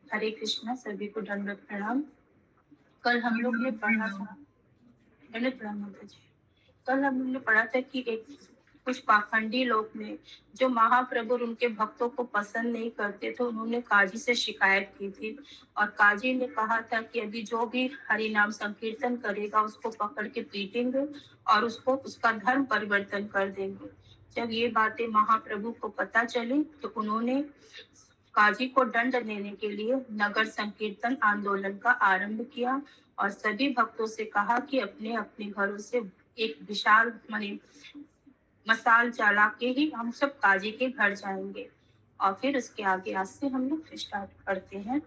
हरे कृष्णा, सभी को दंडवत प्रणाम। कल हम लोग ने पढ़ा था, दंडवत प्रणाम माता जी। कल हम लोग ने पढ़ा था कि कुछ पाखंडी लोग ने, जो महाप्रभु और उनके भक्तों को पसंद नहीं करते थे, उन्होंने काजी से शिकायत की थी। और काजी ने कहा था कि अभी जो भी हरि नाम संकीर्तन करेगा उसको पकड़ के पीटेंगे और उसको उसका धर्म परिवर्तन कर देंगे। जब ये बातें महाप्रभु को पता चली तो उन्होंने काजी को दंड देने के लिए नगर संकीर्तन आंदोलन का आरंभ किया और सभी भक्तों से कहा कि अपने अपने घरों से एक विशाल माने मसाल जला के ही हम सब काजी के घर जाएंगे। और फिर उसके आगे आज से हम लोग स्टार्ट करते हैं।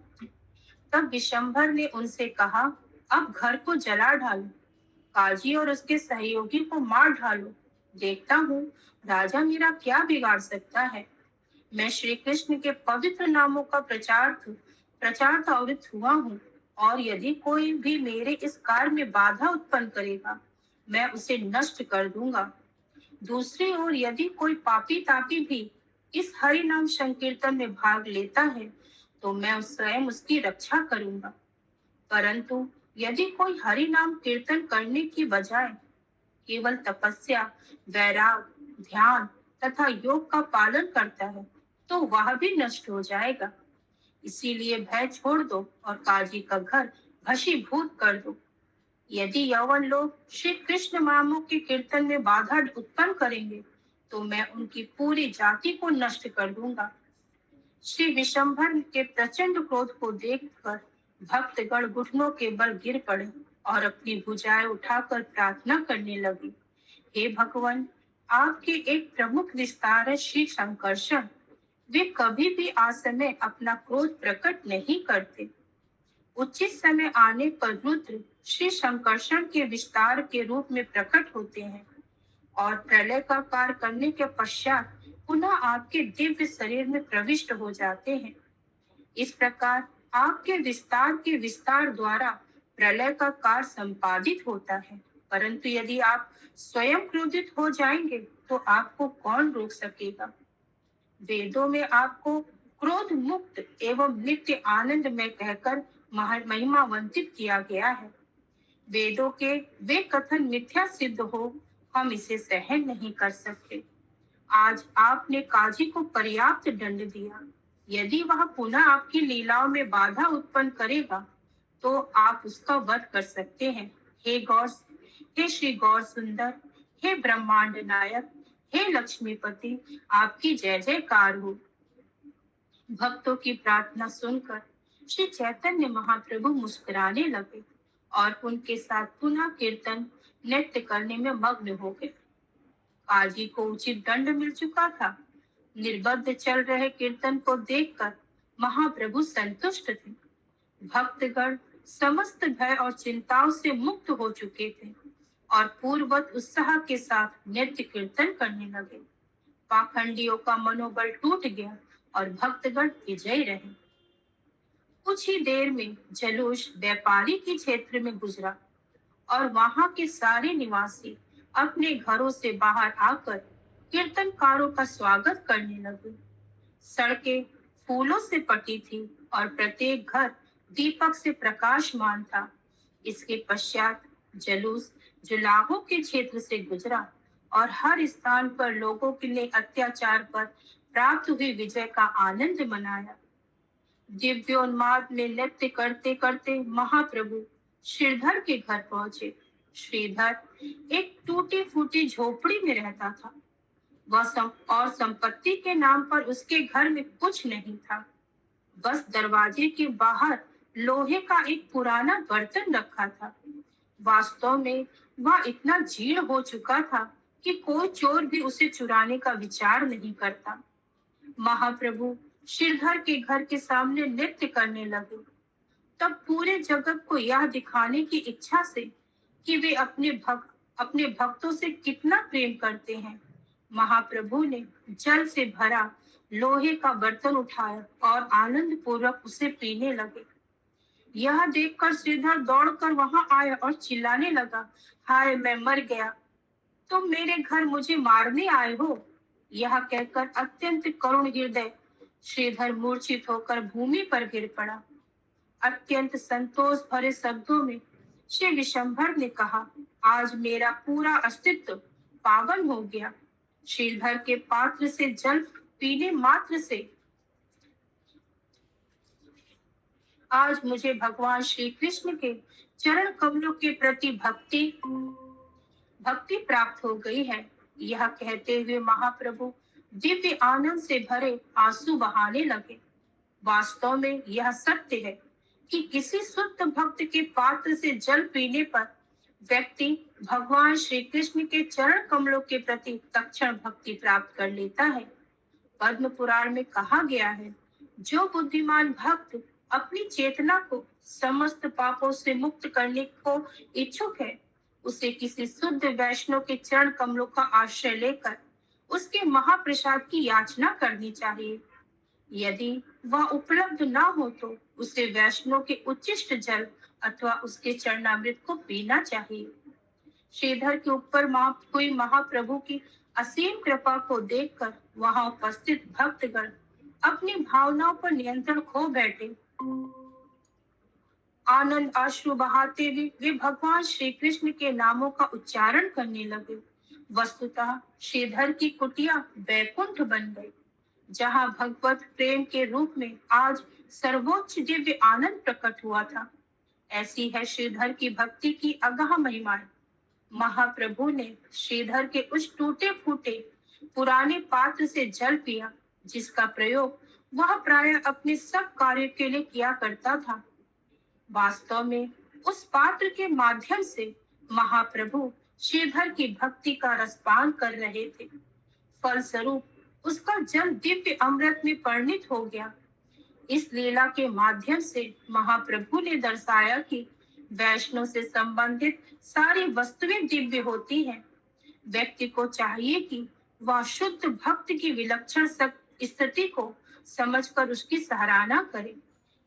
तब विशंभर ने उनसे कहा, अब घर को जला डालो, काजी और उसके सहयोगी को मार डालो। देखता हूँ राजा मेरा क्या बिगाड़ सकता है। मैं श्री कृष्ण के पवित्र नामों का प्रचार अवृत हुआ हूँ, और यदि कोई भी मेरे इस कार्य में बाधा उत्पन्न करेगा, मैं उसे नष्ट कर दूंगा। दूसरी ओर यदि कोई पापी तापी भी इस हरि नाम संकीर्तन में भाग लेता है, तो मैं स्वयं उसकी रक्षा करूंगा। परंतु यदि कोई हरि नाम कीर्तन करने की बजाय केवल तपस्या, वैराग, ध्यान तथा योग का पालन करता है, तो वह भी नष्ट हो जाएगा। इसीलिए भय छोड़ दो और काजी का घर भस्मीभूत कर दो। यदि यौवन लोग श्री कृष्ण नामों के कीर्तन में बाधा उत्पन्न करेंगे, तो मैं उनकी पूरी जाति को नष्ट कर दूंगा। श्री विशंभर के प्रचंड क्रोध को देखकर भक्तगण घुटनों के बल गिर पड़े और अपनी भुजाएं उठाकर प्रार्थना करने लगे। हे भगवान, आपके एक प्रमुख विस्तार है श्री संकर्षण। वे कभी भी असमय अपना क्रोध प्रकट नहीं करते। उचित समय आने पर रुद्र श्री संकर्षण के विस्तार के रूप में प्रकट होते हैं और प्रलय का कार्य करने के पश्चात पुनः आपके दिव्य शरीर में प्रविष्ट हो जाते हैं। इस प्रकार आपके विस्तार द्वारा प्रलय का कार्य संपादित होता है। परंतु यदि आप स्वयं क्रोधित हो जाएंगे, तो आपको कौन रोक सकेगा। वेदों में आपको क्रोध मुक्त एवं नित्य आनंद में कहकर महिमावंतित किया गया है। वेदों के वे कथन मिथ्या सिद्ध हो, हम इसे सहन नहीं कर सकते। आज आपने काजी को पर्याप्त दंड दिया। यदि वह पुनः आपकी लीलाओं में बाधा उत्पन्न करेगा, तो आप उसका वध कर सकते हैं। हे श्री गौर सुंदर, हे ब्रह्मांड नायक, हे लक्ष्मीपति, आपकी जय जयकार हो। भक्तों की प्रार्थना सुनकर श्री चैतन्य महाप्रभु मुस्कुराने लगे और उनके साथ पुनः कीर्तन नृत्य करने में मग्न हो गए। काजी को उचित दंड मिल चुका था। निर्बद्ध चल रहे कीर्तन को देखकर महाप्रभु संतुष्ट थे। भक्तगण समस्त भय और चिंताओं से मुक्त हो चुके थे और पूर्ववत उत्साह के साथ नृत्य कीर्तन करने लगे। पाखंडियों का मनोबल टूट गया और भक्तगण विजयी रहे। कुछ ही देर में जलूस व्यापारी के क्षेत्र में गुजरा और वहां के सारे निवासी अपने घरों से बाहर आकर कीर्तनकारों का स्वागत करने लगे। सड़कें फूलों से पटी थी और प्रत्येक घर दीपक से प्रकाशमान था। इसके पश्चात जलूस जुलाहों के क्षेत्र से गुजरा और हर स्थान पर लोगों के लिए अत्याचार पर प्राप्त हुई विजय का आनंद मनाया। दिव्योन्माद में नृत्य करते करते महाप्रभु श्रीधर के घर पहुंचे। श्रीधर एक टूटी फूटी झोपड़ी में रहता था। और संपत्ति के नाम पर उसके घर में कुछ नहीं था। बस दरवाजे के बाहर लोहे का एक पुराना बर्तन रखा था। वास्तव में वह इतना जीर्ण हो चुका था कि कोई चोर भी उसे चुराने का विचार नहीं करता। महाप्रभु श्रीधर के घर के सामने नृत्य करने लगे। तब पूरे जगत को यह दिखाने की इच्छा से कि वे अपने भक्तों से कितना प्रेम करते हैं, महाप्रभु ने जल से भरा लोहे का बर्तन उठाया और आनंद पूर्वक उसे पीने लगे। यह देखकर श्रीधर दौड़कर वहां आया और चिल्लाने लगा, हाय मैं मर गया, तुम मेरे घर मुझे मारने आए हो। यह कहकर अत्यंत करुण हृदय श्रीधर मूर्छित होकर भूमि पर गिर पड़ा। अत्यंत संतोष भरे शब्दों में श्री विशंभर ने कहा, आज मेरा पूरा अस्तित्व पावन हो गया। श्रीधर के पात्र से जल पीने मात्र से आज मुझे भगवान श्री कृष्ण के चरण कमलों के प्रति भक्ति प्राप्त हो गई है। यह कहते हुए महाप्रभु दिव्य आनंद से भरे आंसू बहाने लगे। वास्तव में यह सत्य है कि किसी शुद्ध भक्त के पात्र से जल पीने पर व्यक्ति भगवान श्री कृष्ण के चरण कमलों के प्रति तत्क्षण भक्ति प्राप्त कर लेता है। पद्म पुराण में कहा गया है, जो बुद्धिमान भक्त अपनी चेतना को समस्त पापों से मुक्त करने को इच्छुक है, उसे किसी शुद्ध वैष्णव के चरण कमलों का आश्रय लेकर उसके महाप्रसाद की याचना करनी चाहिए। यदि वह उपलब्ध न हो तो उसे वैष्णव के उच्चिष्ट जल अथवा उसके चरणामृत को पीना चाहिए। श्रीधर के ऊपर कोई महाप्रभु की असीम कृपा को देखकर वहां उपस्थित भक्तगण अपनी भावनाओं पर नियंत्रण खो बैठे। आनंद अश्रु बहाते हुए वे भगवान श्री कृष्ण के नामों का उच्चारण करने लगे। वस्तुतः श्रीधर की कुटिया वैकुंठ बन गई, जहाँ भगवत प्रेम के रूप में आज सर्वोच्च दिव्य आनंद प्रकट हुआ था। ऐसी है श्रीधर की भक्ति की अगाध महिमाएं। महाप्रभु ने श्रीधर के उस टूटे फूटे पुराने पात्र से जल पिया, जिसका प्रयोग वह प्रायः अपने सब कार्यों के लिए किया करता था। वास्तव में उस पात्र के माध्यम से महाप्रभु श्रीधर की भक्ति का रसपान कर रहे थे। फलस्वरूप उसका जल दिव्य अमृत में परिणित हो गया। इस लीला के माध्यम से महाप्रभु ने दर्शाया कि वैष्णव से संबंधित सारी वस्तुएं दिव्य होती हैं। व्यक्ति को चाहिए कि वह शुद्ध भक्त की विलक्षण स्थिति को समझकर उसकी सराहना करे।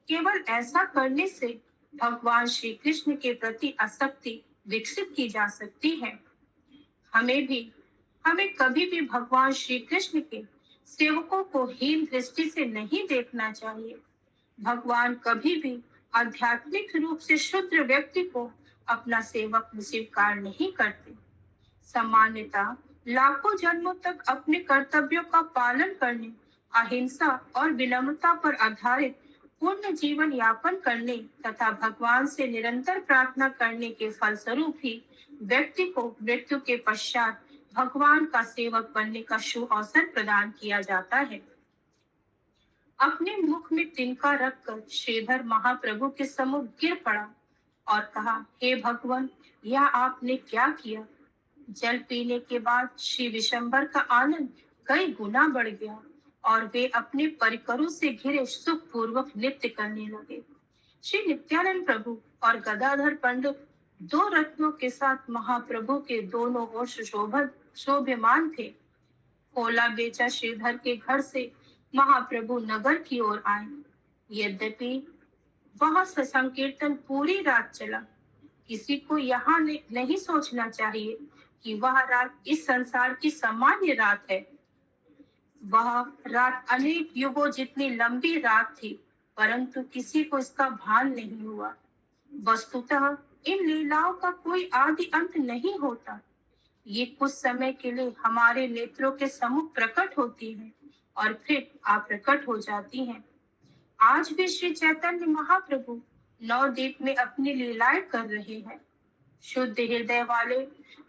केवल ऐसा करने से भगवान श्री कृष्ण के प्रति आसक्ति विकसित की जा सकती है। हमें कभी भी भगवान श्री कृष्ण के सेवकों को हीन दृष्टि से नहीं देखना चाहिए। भगवान कभी भी आध्यात्मिक रूप से शुद्ध व्यक्ति को अपना सेवक स्वीकार नहीं करते। सामान्यतः लाखों जन्मों तक अपने कर्तव्यों का पालन करने, अहिंसा और विनम्रता पर आधारित पूर्ण जीवन यापन करने तथा भगवान से निरंतर प्रार्थना करने के फलस्वरूप ही व्यक्ति को मृत्यु के पश्चात भगवान का सेवक बनने का शुभ अवसर प्रदान किया जाता है। अपने मुख में तिनका रखकर श्रीधर महाप्रभु के सम्मुख गिर पड़ा और कहा, हे भगवान, यह आपने क्या किया? जल पीने के बाद श्री विशंभर का आनंद कई गुना बढ़ गया और वे अपने परिकरों से घिरे सुख पूर्वक नृत्य करने लगे। श्री नित्यानंद प्रभु और गदाधर पंडित दो रत्नों के साथ महाप्रभु के दोनों ओर शोभमान थे। होला बेचा श्रीधर के घर से महाप्रभु नगर की ओर आए। यद्यपि वहां संकीर्तन पूरी रात चला, किसी को यहाँ नहीं सोचना चाहिए कि वह रात इस संसार की सामान्य रात है। वह रात अनेक युगों जितनी लंबी रात थी, परंतु किसी को इसका भान नहीं हुआ। वस्तुतः इन लीलाओं का कोई आदि अंत नहीं होता। ये कुछ समय के लिए हमारे नेत्रों के सम्मुख प्रकट होती हैं और फिर अप्रकट हो जाती हैं। आज भी श्री चैतन्य महाप्रभु नवद्वीप में अपनी लीलाएं कर रहे हैं। शुद्ध हृदय वाले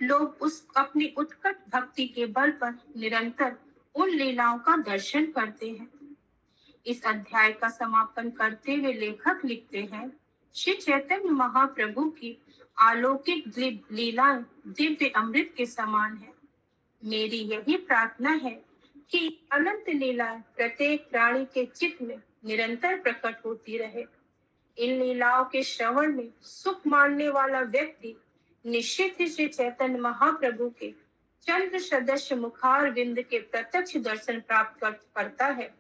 लोग उस अपनी उत्कट भक्ति के बल पर निरंतर उन लीलाओं का दर्शन करते हैं। इस अध्याय का समापन करते हुए लेखक लिखते हैं, श्री चैतन्य महाप्रभु की अलौकिक लीलाएं दिव्य अमृत के समान है। मेरी यही प्रार्थना है कि अनंत लीलाएं प्रत्येक प्राणी के चित्त में निरंतर प्रकट होती रहे। इन लीलाओं के श्रवण में सुख मानने वाला व्यक्ति निश्चित ही श्री चैतन्य महाप्रभु के चंद्र सदृश मुखार बिंद के प्रत्यक्ष दर्शन प्राप्त करता है।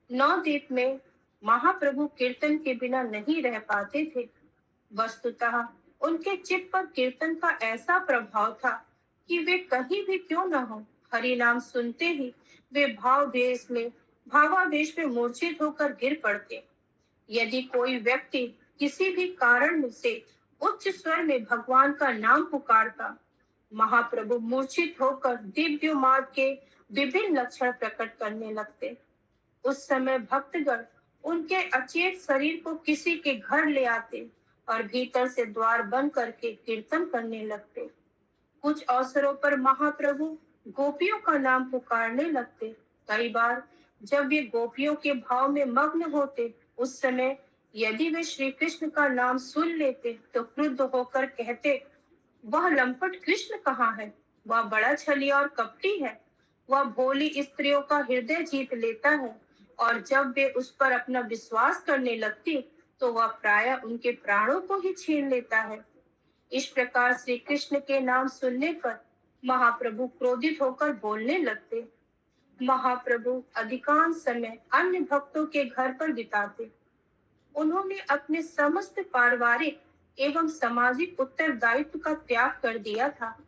नवद्वीप में महाप्रभु कीर्तन के बिना नहीं रह पाते थे। वस्तुतः उनके चित्त पर कीर्तन का ऐसा प्रभाव था कि वे कहीं भी क्यों न हो, हरि नाम सुनते ही वे भावावेश में मूर्छित होकर गिर पड़ते। यदि कोई व्यक्ति किसी भी कारण से उच्च स्वर में भगवान का नाम पुकारता, महाप्रभु मूर्छित होकर दिव्य मार्ग के विभिन्न लक्षण प्रकट करने लगते। उस समय भक्तगण उनके अचेत शरीर को किसी के घर ले आते और भीतर से द्वार बंद करके कीर्तन करने लगते। कुछ अवसरों पर महाप्रभु गोपियों का नाम पुकारने लगते। कई बार जब वे गोपियों के भाव में मग्न होते, उस समय यदि वे श्री कृष्ण का नाम सुन लेते तो क्रुद्ध होकर कहते, वह लंपट कृष्ण कहाँ है? वह बड़ा छलिया और कपटी है। वह भोली स्त्रियों का हृदय जीत लेता है और जब वे उस पर अपना विश्वास करने लगती तो वह प्रायः उनके प्राणों को ही छीन लेता है। इस प्रकार श्री कृष्ण के नाम सुनने पर महाप्रभु क्रोधित होकर बोलने लगते। महाप्रभु अधिकांश समय अन्य भक्तों के घर पर बिताते। उन्होंने अपने समस्त पारिवारिक एवं सामाजिक उत्तरदायित्व का त्याग कर दिया था।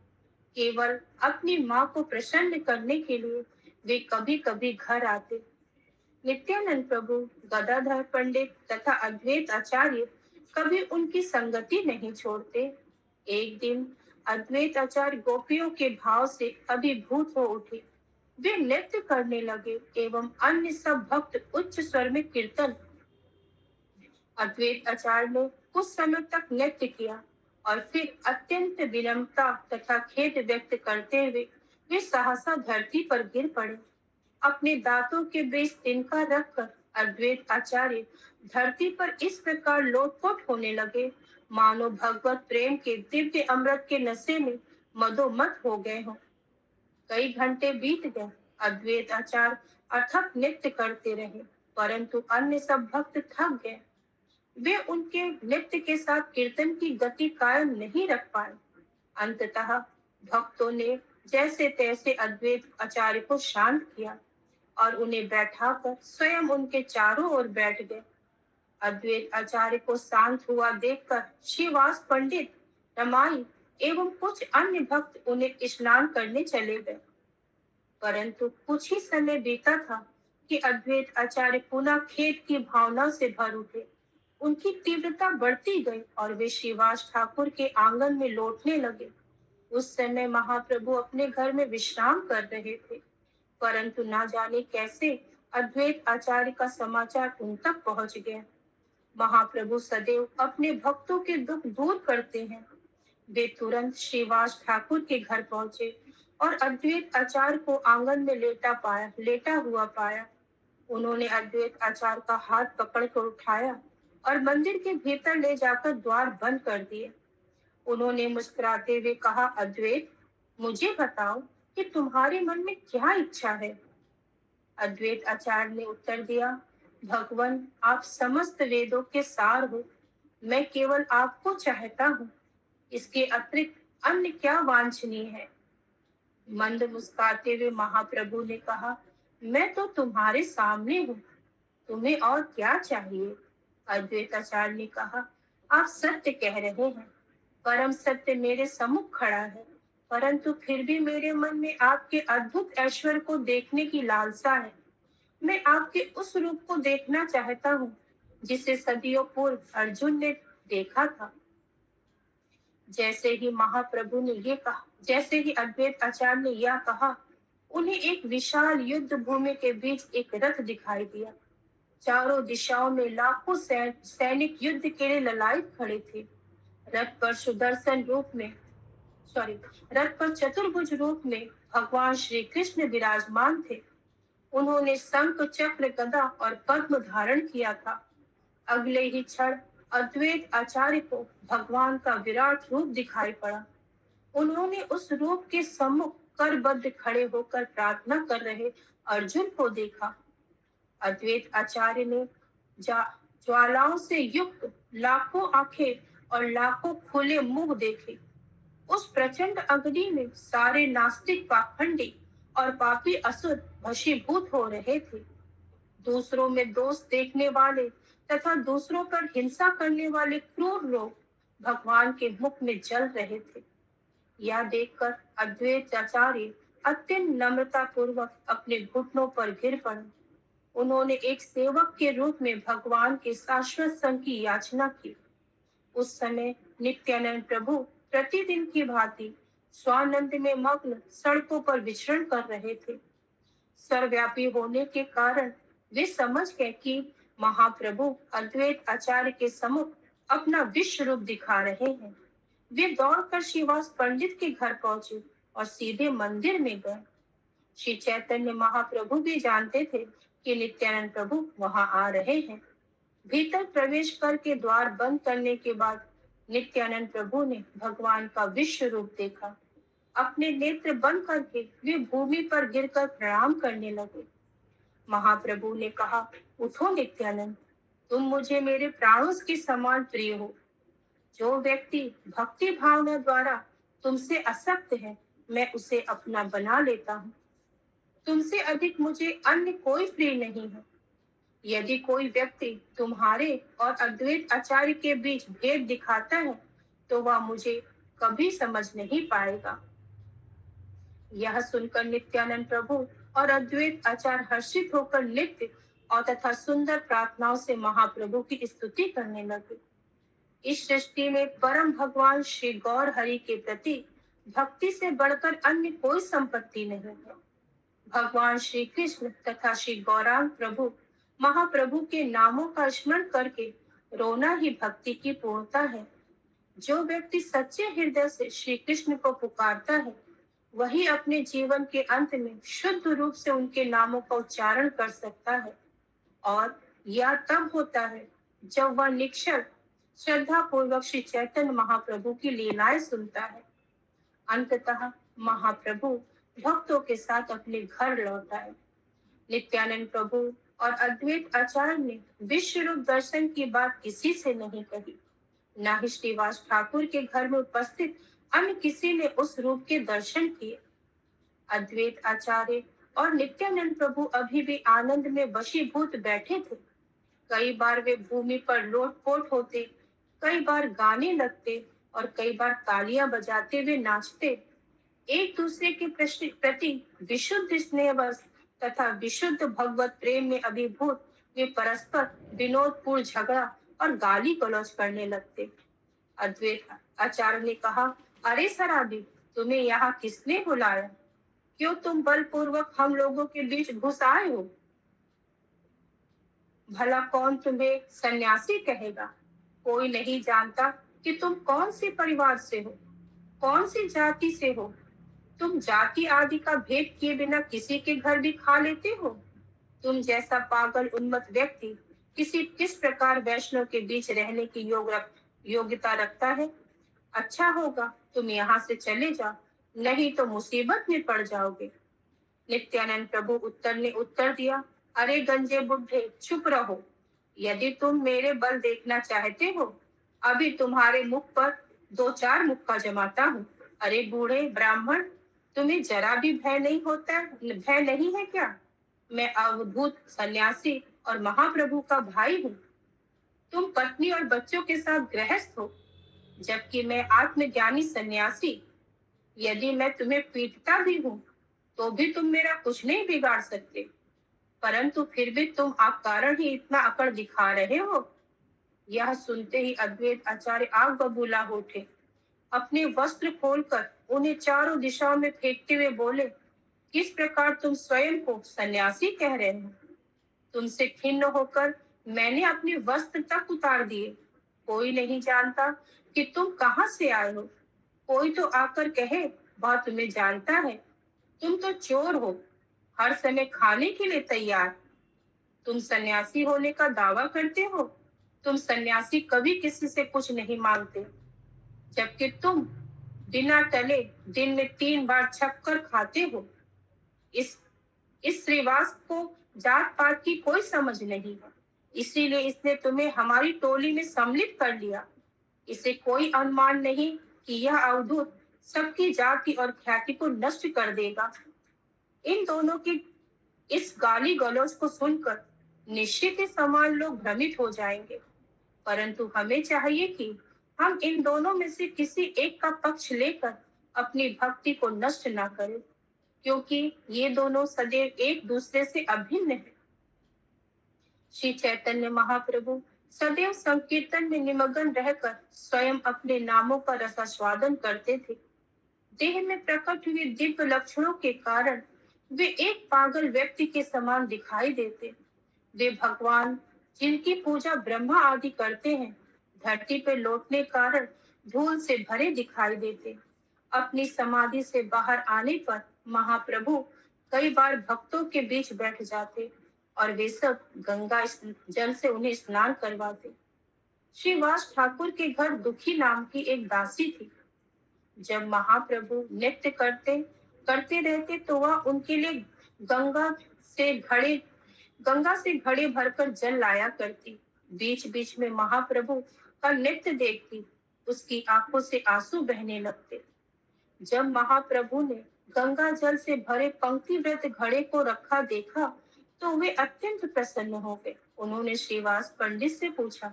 केवल अपनी माँ को प्रसन्न करने के लिए वे कभी कभी घर आते। नित्यानंद प्रभु, गदाधर पंडित तथा अद्वैत आचार्य कभी उनकी संगति नहीं छोड़ते। एक दिन अद्वैत आचार्य गोपियों के भाव से अभिभूत हो उठे। वे नृत्य करने लगे एवं अन्य सब भक्त उच्च स्वर में कीर्तन। अद्वैत आचार्य ने कुछ समय तक नृत्य किया और फिर अत्यंत विनम्रता तथा खेद व्यक्त करते हुए वे सहसा धरती पर गिर पड़े। अपने दांतों के बीच तिनका रखकर अद्वैत आचार्य धरती पर इस प्रकार लोटपोट होने लगे, मानो भगवत प्रेम के दिव्य अमृत के नशे में मदोमत हो गए हों। कई घंटे बीत गए। अद्वैत आचार्य अथक नृत्य करते रहे, परंतु अन्य सब भक्त थक गए। वे उनके नृत्य के साथ कीर्तन की गति कायम नहीं रख पाए। अंततः भक्तों ने जैसे तैसे अद्वैत आचार्य को शांत किया और उन्हें बैठाकर स्वयं उनके चारों ओर बैठ गए। अद्वैत आचार्य को शांत हुआ देखकर श्रीवास पंडित, रमाई एवं कुछ अन्य भक्त उन्हें स्नान करने चले गए। परंतु कुछ ही समय बीता था कि अद्वैत आचार्य पुनः खेद की भावना से भर उठे। उनकी तीव्रता बढ़ती गई और वे श्रीवास ठाकुर के आंगन में लौटने लगे। उस समय महाप्रभु अपने घर में विश्राम कर रहे थे, परंतु ना जाने कैसे अद्वैत आचार्य का समाचार उन तक पहुंच गया। महाप्रभु सदैव अपने भक्तों के दुख दूर करते हैं। वे तुरंत श्रीवास ठाकुर के घर पहुंचे और अद्वैत आचार्य को आंगन में लेटा हुआ पाया। उन्होंने अद्वैत आचार्य का हाथ पकड़कर उठाया और मंदिर के भीतर ले जाकर द्वार बंद कर दिए। उन्होंने मुस्कुराते हुए कहा, अद्वैत, मुझे बताओ कि तुम्हारे मन में क्या इच्छा है? अद्वैत आचार्य ने उत्तर दिया, भगवान, आप समस्त वेदों के सार हो। मैं केवल आपको चाहता हूँ। इसके अतिरिक्त अन्य क्या वांछनीय है? मंद मुस्कुराते हुए महाप्रभु ने कहा, मैं तो तुम्हारे सामने हूँ, तुम्हें और क्या चाहिए? अद्वैत आचार्य ने कहा, आप सत्य कह रहे हैं। परम सत्य मेरे सम्मुख खड़ा है, परंतु फिर भी मेरे मन में आपके अद्भुत ऐश्वर्य को देखने की लालसा है। मैं आपके उस रूप को देखना चाहता हूँ जिसे सदियों पूर्व अर्जुन ने देखा था। जैसे ही अद्वैत आचार्य ने यह कहा, उन्हें एक विशाल युद्ध भूमि के बीच एक रथ दिखाई दिया। चारों दिशाओं में लाखों सैनिक युद्ध के लिए ललायत खड़े थे। रथ पर चतुर्भुज रूप में भगवान श्री कृष्ण विराजमान थे। उन्होंने शंख, चक्र, गदा और पद्म धारण किया था। अगले ही क्षण अद्वैत आचार्य को भगवान का विराट रूप दिखाई पड़ा। उन्होंने उस रूप के सम्मुख करबद्ध खड़े होकर प्रार्थना कर रहे अर्जुन को देखा। अद्वैत आचार्य ने ज्वालाओं से युक्त लाखों आंखें और लाखों खुले मुंह देखे। उस प्रचंड अग्नि में सारे नास्तिक, पाखंडी और पापी असुर भस्मीभूत हो रहे थे। दूसरों में दोष देखने वाले तथा दूसरों पर हिंसा करने वाले क्रूर लोग भगवान के मुख में जल रहे थे। यह देखकर अद्वैत आचार्य अत्यंत नम्रता पूर्वक अपने घुटनों पर गिर पड़े। उन्होंने एक सेवक के रूप में भगवान के शाश्वत संग की याचना की। उस समय नित्यानंद प्रभु प्रतिदिन की भांति स्वानंद में मग्न सड़कों पर विचरण कर रहे थे। सर्वव्यापी होने के कारण वे समझ गए कि महाप्रभु अद्वैत आचार्य के सम्मुख अपना विश्व रूप दिखा रहे हैं। वे दौड़कर श्रीवास पंडित के घर पहुंचे और सीधे मंदिर में गए। श्री चैतन्य महाप्रभु भी जानते थे कि नित्यानंद प्रभु वहां आ रहे हैं। भीतर प्रवेश करके द्वार बंद करने के बाद नित्यानंद प्रभु ने भगवान का विश्व रूप देखा। अपने नेत्र बंद करके वे भूमि पर गिरकर प्रणाम करने लगे। महाप्रभु ने कहा, उठो नित्यानंद, तुम मुझे मेरे प्राणों के समान प्रिय हो। जो व्यक्ति भक्ति भावना द्वारा तुमसे आसक्त है, मैं उसे अपना बना लेता हूँ। तुमसे अधिक मुझे अन्य कोई प्रिय नहीं है। यदि कोई व्यक्ति तुम्हारे और अद्वैत आचार्य के बीच भेद दिखाता है, तो वह मुझे कभी समझ नहीं पाएगा। यह सुनकर नित्यानंद प्रभु और अद्वैत आचार्य हर्षित होकर नृत्य और तथा सुंदर प्रार्थनाओं से महाप्रभु की स्तुति करने लगे। इस सृष्टि में परम भगवान श्री गौर हरि के प्रति भक्ति से बढ़कर अन्य कोई संपत्ति नहीं है। भगवान श्री कृष्ण तथा श्री गौरांग प्रभु महाप्रभु के नामों का स्मरण करके रोना ही भक्ति की पूर्णता है। जो व्यक्ति सच्चे हृदय से श्री कृष्ण को पुकारता है, वही अपने जीवन के अंत में शुद्ध रूप से उनके नामों का उच्चारण कर सकता है। और यह तब होता है जब वह निश्चल श्रद्धा पूर्वक श्री चैतन्य महाप्रभु की लीलाएं सुनता है। अंततः महाप्रभु भक्तों के साथ अपने घर लौट आए। नित्यानंद प्रभु और अद्वैत आचार्य ने विश्व रूप दर्शन की बात किसी से नहीं कही। न ही श्रीवास ठाकुर के घर में उपस्थित अन्य किसी ने उस रूप के दर्शन किए। अद्वैत आचार्य और नित्यानंद प्रभु अभी भी आनंद में वशीभूत बैठे थे। कई बार वे भूमि पर लोटपोट होते, कई बार गाने लगते और कई बार तालियां बजाते हुए नाचते। एक दूसरे के प्रति विशुद्ध स्नेहवश तथा विशुद्ध भगवत प्रेम में अभिभूत वे परस्पर विनोदपूर्ण झगड़ा और गाली गलौज करने लगते। अद्वैत आचार्य ने कहा, अरे शराबी, तुम्हें यहाँ किसने बुलाया? क्यों तुम बलपूर्वक हम लोगों के बीच घुस आए हो? भला कौन तुम्हें सन्यासी कहेगा? कोई नहीं जानता कि तुम कौन से परिवार से हो, कौन सी जाति से हो। तुम जाति आदि का भेद किए बिना किसी के घर भी खा लेते हो। तुम जैसा पागल उन्मत्त व्यक्ति किस प्रकार वैष्णव के बीच रहने की योग्यता रखता है? अच्छा होगा तुम यहाँ से चले जाओ, नहीं तो मुसीबत में पड़ जाओगे। नित्यानंद प्रभु ने उत्तर दिया, अरे गंजे बुढ़े, चुप रहो। यदि तुम मेरे बल देखना चाहते हो, अभी तुम्हारे मुख पर 2-4 मुक्का जमाता हूँ। अरे बूढ़े ब्राह्मण, तुम्हें जरा भी भय नहीं है क्या? मैं अवधूत सन्यासी और महाप्रभु का भाई हूँ। तुम पत्नी और बच्चों के साथ गृहस्थ हो, जबकि मैं आत्मज्ञानी सन्यासी। यदि मैं तुम्हें पीटता भी हूँ, तो भी तुम मेरा कुछ नहीं बिगाड़ सकते। परंतु फिर भी तुम अकारण ही इतना अकड़ दिखा रहे हो। यह सुनते ही अद्वैत आचार्य आग बबूला हो उठे। अपने वस्त्र खोलकर उन्हें चारों दिशाओं में फेंकते हुए बोले, किस प्रकार तुम स्वयं को सन्यासी कह रहे हो? तुमसे खिन्न होकर मैंने अपने वस्त्र तक उतार दिए। कोई नहीं जानता कि तुम कहाँ से आए हो। कोई तो आकर कहे, वह तुम्हें जानता है। तुम तो चोर हो, हर समय खाने के लिए तैयार। तुम सन्यासी होने का दावा करते हो। तुम सन्यासी कभी किसी से कुछ नहीं मांगते, जबकि तुम बिना टले दिन में 3 बार छक्कर खाते हो। इस श्रीवास को जात पात की कोई समझ नहीं है, इसीलिए इसने तुम्हें हमारी टोली में सम्मिलित कर लिया। इसे कोई अनुमान नहीं कि यह अवधूत सबकी जाति और ख्याति को नष्ट कर देगा। इन दोनों की इस गाली गलौज को सुनकर निश्चित ही समान लोग भ्रमित हो जाएंगे, परंतु हमें चाहिए कि हम इन दोनों में से किसी एक का पक्ष लेकर अपनी भक्ति को नष्ट न करें। क्योंकि ये दोनों सदैव एक दूसरे से अभिन्न है। श्री चैतन्य महाप्रभु सदैव संकीर्तन में निमग्न रहकर स्वयं अपने नामों का रसास्वादन करते थे। देह में प्रकट हुए दिव्य लक्षणों के कारण वे एक पागल व्यक्ति के समान दिखाई देते। वे भगवान जिनकी पूजा ब्रह्मा आदि करते हैं, धरती पर लौटने कारण धूल से भरे दिखाई देते। अपनी समाधि से बाहर आने पर महाप्रभु कई बार भक्तों के बीच बैठ जाते और वे सब गंगा जल से उन्हें स्नान करवाते। श्री वास ठाकुर के घर दुखी नाम की एक दासी थी। जब महाप्रभु नृत्य करते करते रहते तो वह उनके लिए गंगा से घड़े गंगा से घड़े भरकर जल लाया करती। बीच बीच में महाप्रभु का नृत्य देखती उसकी आंखों से आंसू बहने लगते। जब महाप्रभु ने गंगा जल से भरे पंक्तिव्रत घड़े को रखा देखा तो वे अत्यंत प्रसन्न हो गए। उन्होंने श्रीवास पंडित से पूछा,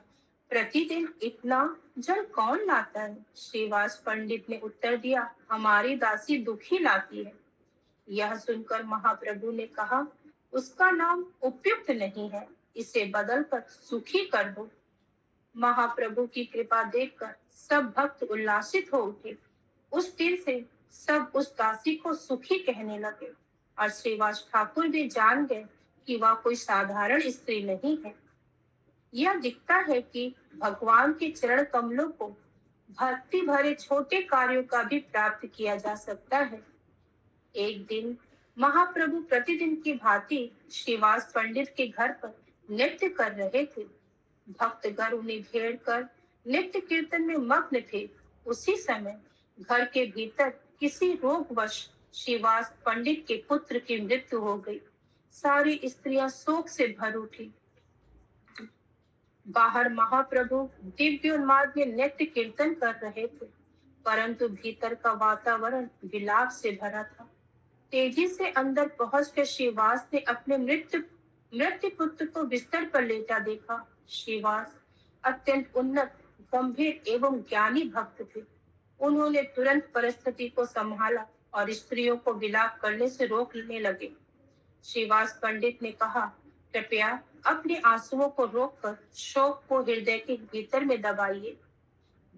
प्रतिदिन इतना जल कौन लाता है? श्रीवास पंडित ने उत्तर दिया, हमारी दासी दुखी लाती है। यह सुनकर महाप्रभु ने कहा, उसका नाम उपयुक्त नहीं है, इसे बदलकर सुखी कर दो। महाप्रभु की कृपा देखकर सब भक्त उल्लासित हो उठे। उस दिन से सब उस दासी को सुखी कहने लगे और श्रीवास ठाकुर भी जान गए कि वह कोई साधारण स्त्री नहीं है। यह दिखता है कि भगवान के चरण कमलों को भक्ति भरे छोटे कार्यों का भी प्राप्त किया जा सकता है। एक दिन महाप्रभु प्रतिदिन की भांति श्रीवास पंडित के घर पर नृत्य कर रहे थे। भक्तगण उन्हें घेर कर नित्य कीर्तन में मग्न थे। उसी समय घर के भीतर किसी रोगवश श्रीवास पंडित के पुत्र की मृत्यु हो गई। सारी स्त्रियां शोक से भर उठी। बाहर महाप्रभु दिव्य उन्माद में नृत्य कीर्तन कर रहे थे, परंतु भीतर का वातावरण विलाप से भरा था। तेजी से अंदर पहुंचकर श्रीवास ने अपने मृत्यु पुत्र को बिस्तर पर लेटा देखा। श्रीवास अत्यंत उन्नत, गंभीर एवं ज्ञानी भक्त थे। उन्होंने तुरंत परिस्थिति को संभाला और स्त्रियों को विलाप करने से रोकने लगे। श्रीवास पंडित ने कहा, कृपया अपने आंसुओं को रोककर शोक को हृदय के भीतर में दबाइए।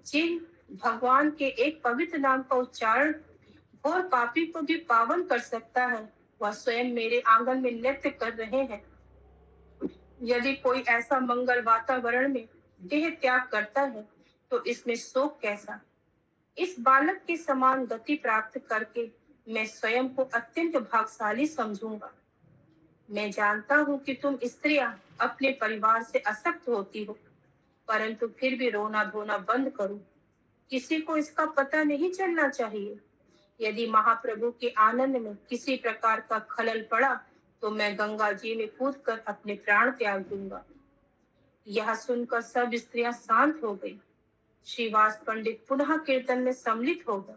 जिन भगवान के एक पवित्र नाम का उच्चारण घोर पापी को भी पावन कर सकता है, वह स्वयं मेरे आंगन में नृत्य कर रहे हैं। यदि कोई ऐसा मंगल वातावरण में देह त्याग करता है तो इसमें शोक कैसा। इस बालक के समान गति प्राप्त करके मैं स्वयं को अत्यंत भाग्यशाली समझूंगा। मैं जानता हूँ कि तुम स्त्रियां अपने परिवार से असक्त होती हो, परंतु फिर भी रोना धोना बंद करो। किसी को इसका पता नहीं चलना चाहिए। यदि महाप्रभु के आनंद में किसी प्रकार का खलल पड़ा तो मैं गंगा जी में कूदकर अपने प्राण त्याग दूंगा। यह सुनकर सब स्त्रियां शांत हो गई। श्रीवास पंडित पुनः कीर्तन में सम्मिलित हो गए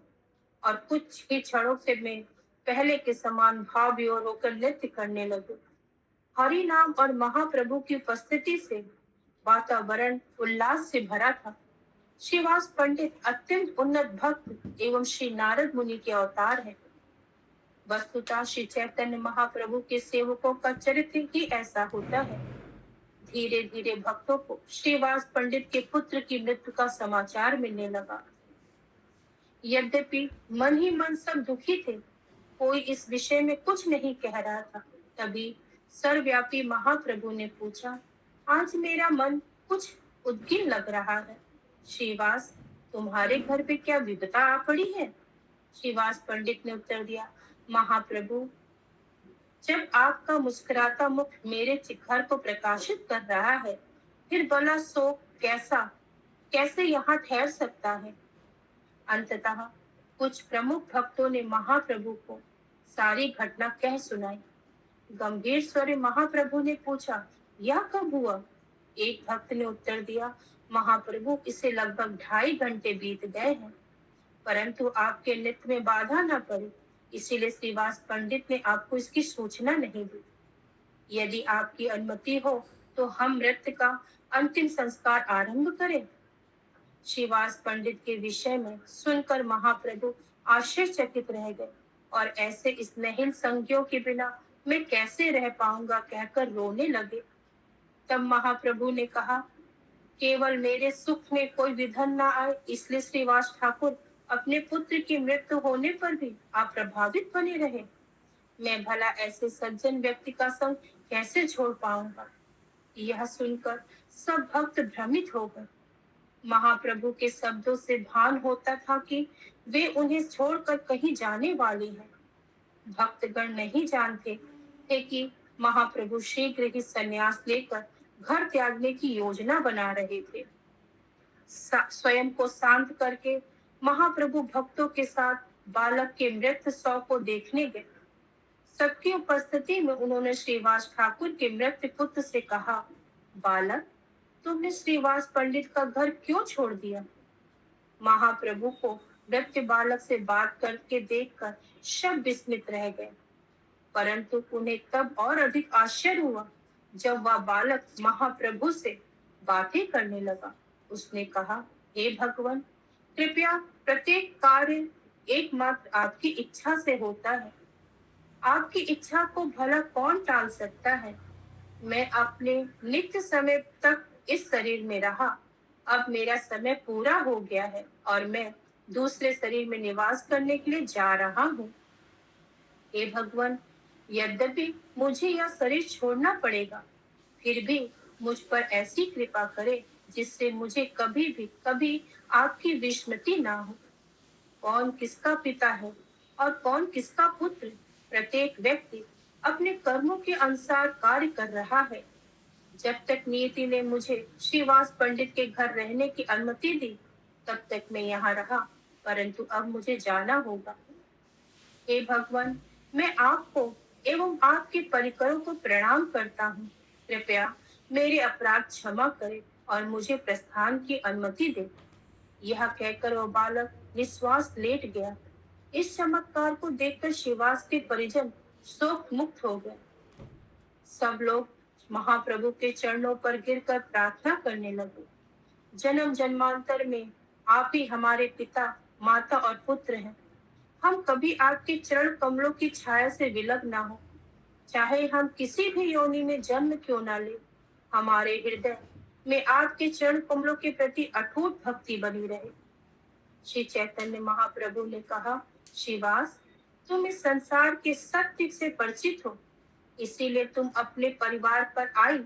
और कुछ ही क्षणों से मैं पहले के समान भाव विभोर होकर नृत्य करने लगे। हरि नाम और महाप्रभु की उपस्थिति से वातावरण उल्लास से भरा था। श्रीवास पंडित अत्यंत उन्नत भक्त एवं श्री नारद मुनि के अवतार है। वस्तुतः श्री चैतन्य महाप्रभु के सेवकों का चरित्र ही ऐसा होता है। धीरे धीरे भक्तों को श्रीवास पंडित के पुत्र की मृत्यु का समाचार मिलने लगा। यद्यपि मन ही मन सब दुखी थे, कोई इस विषय में कुछ नहीं कह रहा था। तभी सर्वव्यापी महाप्रभु ने पूछा, आज मेरा मन कुछ उद्गिन लग रहा है। श्रीवास, तुम्हारे घर पे क्या विपदा आ पड़ी है? श्रीवास पंडित ने उत्तर दिया, महाप्रभु, जब आपका मुस्कुराता मुख मेरे घर को प्रकाशित कर रहा है, फिर भला शोक कैसे यहाँ ठहर सकता है। अंततः कुछ प्रमुख भक्तों ने महाप्रभु को सारी घटना कह सुनाई। गंभीर स्वर में महाप्रभु ने पूछा, यह कब हुआ? एक भक्त ने उत्तर दिया, महाप्रभु, इसे लगभग 2.5 घंटे बीत गए हैं, परंतु आपके नृत्य में बाधा न पड़े, इसीलिए श्रीवास पंडित ने आपको इसकी सूचना नहीं दी। यदि आपकी अनुमति हो तो हम नृत्य का अंतिम संस्कार आरंभ करें। श्रीवास पंडित के विषय में सुनकर महाप्रभु आश्चर्यचकित रह गए और ऐसे स्नेहिल संज्ञों के बिना मैं कैसे रह पाऊंगा कहकर रोने लगे। तब महाप्रभु ने कहा, केवल मेरे सुख में कोई विघ्न न आए, इसलिए श्रीवास ठाकुर अपने पुत्र की मृत्यु होने पर भी अप्रभावित बने रहे। मैं भला ऐसे सज्जन व्यक्ति का संग कैसे छोड़ पाऊंगा। यह सुनकर सब भक्त भ्रमित हो गए। महाप्रभु के शब्दों से भान होता था कि वे उन्हें छोड़कर कहीं जाने वाले हैं। भक्तगण नहीं जानते थे कि महाप्रभु शीघ्र ही संन्यास लेकर घर त्यागने की योजना बना रहे थे। स्वयं को शांत करके महाप्रभु भक्तों के साथ बालक के मृत शव को देखने गए। सबकी उपस्थिति में उन्होंने श्रीवास ठाकुर के मृत पुत्र से कहा, बालक, तुमने श्रीवास पंडित का घर क्यों छोड़ दिया? महाप्रभु को मृत बालक से बात करके देखकर सब विस्मित रह गए, परंतु उन्हें तब और अधिक आश्चर्य हुआ जब वह बालक महाप्रभु से बातें करने लगा। उसने कहा, हे भगवान, कृपया प्रत्येक कार्य एकमात्र आपकी इच्छा से होता है। आपकी इच्छा को भला कौन टाल सकता है? मैं अपने नित्य समय तक इस शरीर में रहा, अब मेरा समय पूरा हो गया है और मैं दूसरे शरीर में निवास करने के लिए जा रहा हूँ। हे भगवान, यद्यपि मुझे यह शरीर छोड़ना पड़ेगा, फिर भी मुझ पर ऐसी कृपा करे जिससे मुझे कभी आपकी विस्मृति ना हो। कौन किसका पिता है और कौन किसका पुत्र, प्रत्येक व्यक्ति अपने कर्मों के अनुसार कार्य कर रहा है। जब तक नियति ने मुझे श्रीवास पंडित के घर रहने की अनुमति दी, तब तक मैं यहाँ रहा, परंतु अब मुझे जाना होगा। हे भगवान, मैं आपको एवं आपके परिकरों को प्रणाम करता हूँ। कृपया मेरे अपराध क्षमा करें और मुझे प्रस्थान की अनुमति दे। यह कहकर वह बालक निश्वास लेट गया। इस चमत्कार को देखकर श्रीवास के परिजन शोक मुक्त हो गए। सब लोग महाप्रभु के चरणों पर गिरकर प्रार्थना करने लगे। जन्म जन्मांतर में आप ही हमारे पिता, माता और पुत्र हैं। हम कभी आपके चरण कमलों की छाया से विलग ना हो, चाहे हम किसी भी योनि में जन्म क्यों ना ले। हमारे हृदय में आपके चरण कमलों के प्रति अटूट भक्ति बनी रहे। श्री चैतन्य महाप्रभु ने कहा, श्रीवास, तुम इस संसार के सत्य से परिचित हो, इसीलिए तुम अपने परिवार पर आई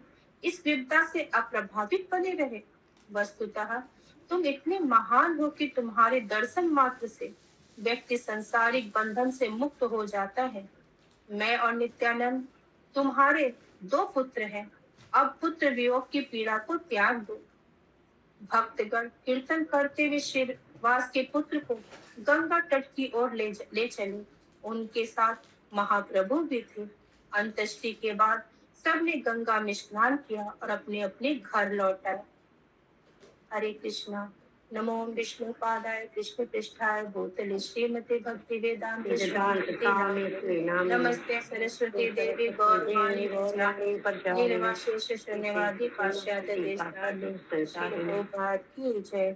इस विपदा से अप्रभावित बने रहे। वस्तुतः तुम इतने महान हो कि तुम्हारे दर्शन मात्र से व्यक्ति सांसारिक बंधन से मुक्त हो जाता है। मैं और नित्यानंद तुम्हारे 2 पुत्र हैं। अब पुत्र वियोग की पीड़ा को त्याग दो। भक्तगण कीर्तन करते हुए श्रीवास के पुत्र को गंगा तट की ओर ले चले। उनके साथ महाप्रभु भी थे। अंत्येष्टि के बाद सबने गंगा में स्नान किया और अपने अपने घर लौट आए। हरे कृष्णा। नमो विष्णु पादाय कृष्ण पृष्ठाय भूतले श्रीमते भक्ति वेदांत नमस्ते सरस्वती देवी गौरवाणी निर्वाशेष शून्यवादी पाश्चात्य देश की जय।